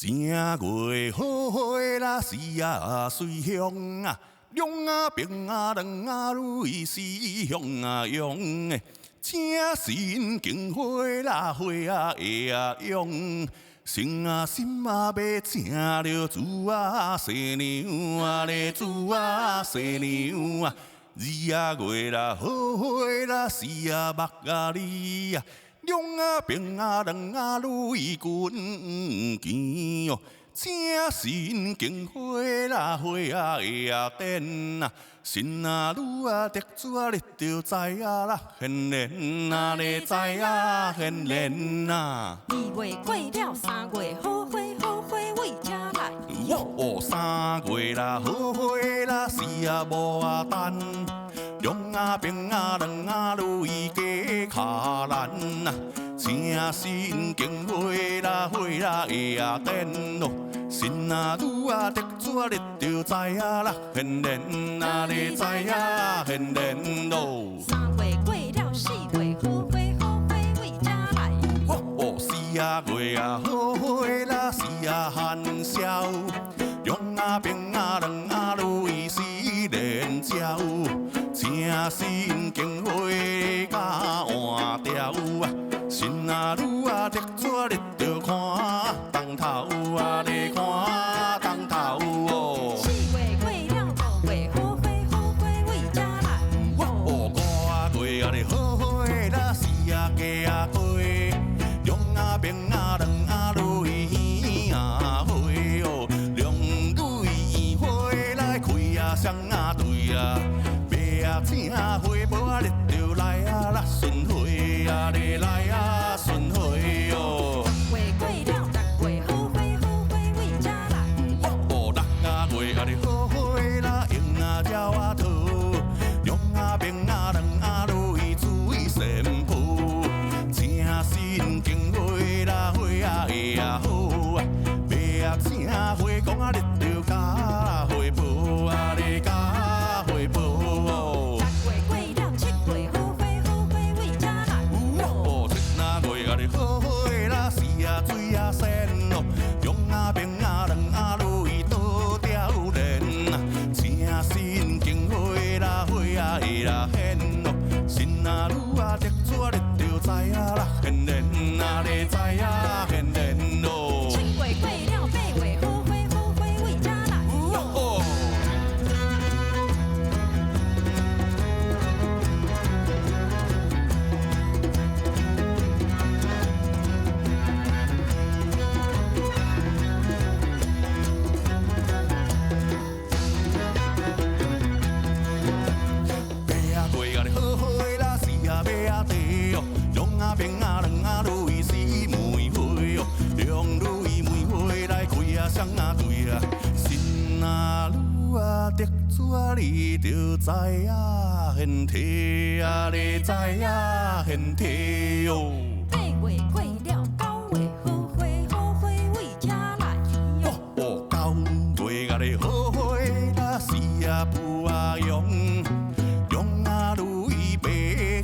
正月好花啦，时啊随香啊，龙啊兵啊人啊类是香啊用诶，正神经花啦花啊会啊用，心啊心啊要请着猪啊生牛啊咧猪啊生牛啊，二啊月啦好花啦，四啊目啊哩啊。龙啊兵啊人啊类军见哦，正神经花啦花啊会啊电啊，神啊女啊得主啊你就知啊啦，现然啊你知啊现然啊。二月过了，三月好花好花为家来。三月啦好花啦，四啊无啊等。龙啊兵啊人啊类加卡兰啊，正神经花啦花啦会啊电哦，神啊女啊得主啊你就知啊啦，现然啊你知啊现然咯。三月过了，四月好花好花为家来。四啊月啊好花啦，四啊含笑，龙啊兵啊人啊类是连招。正神经花甲换掉啊，神啊女啊得主你着看当头啊，你看当头哦。四月过了，五月好花好花为家来。五啊月啊你好花啦，四啊加啊花，龙啊兵啊人啊类耳啊花哦，龙类花来开啊双啊对啊。正花无啊，你就来啊啦，顺花啊，你来啊，顺花哦。月过了，六月好花好花为家来。六啊月啊，你好花啦，用啊鸟啊桃，龙啊兵啊人啊类水仙铺，正神经花啦花啊会啊好啊，白啊正花讲啊，你就加花布啊，你加花布哦。好花啦，是啊水啊仙哦，龙啊兵啊人啊类倒吊连啊，正神经花啦花啊会啦现哦，神啊女啊得主你就知啊啦，现然啊你知啊现然咯。七月过了，八月好花好花为家来。兵啊人啊类是梅花哦，两类梅花来开啊双啊对啊，神啊女啊得主啊你就知啊现体啊，你知啊现体哦。八月过了，九月好花好花为家来。九月啊你好花啦，是啊布啊用，用啊类白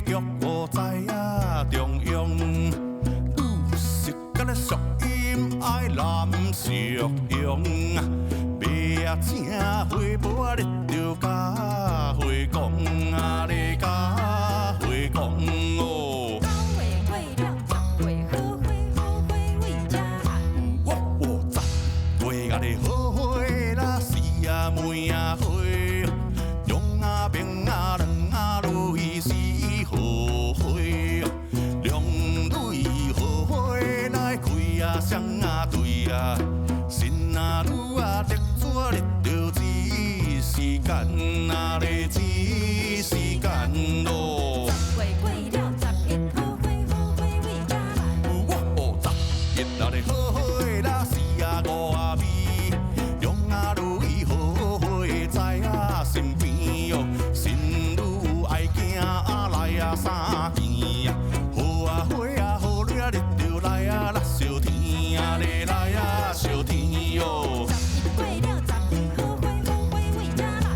菊我知啊。中央，女色甲咧属阴爱男属阳啊，白啊正花无啊，你着甲花讲啊，你甲花讲哦。九月过了，十月好花好花为家来。十月啊你好花啦，是啊梅啊花，龙啊兵啊人啊类是好花。啊，双啊对啊，神啊女啊得主你着知时间啊，你知时间咯。十月过了，11好花好花为家来。11啊你好花啦，4啊5啊味，龙啊女好花在啊身边哦，神女爱行啊来啊三件啊，好啊花啊好女啊你着来啊啦烧天。你来啊，烧天哟！过了，12好花好花为家来。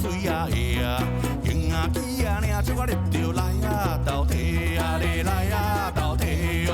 水啊下啊，行啊起啊领，祝我日着来啊，斗体啊，来啊斗体。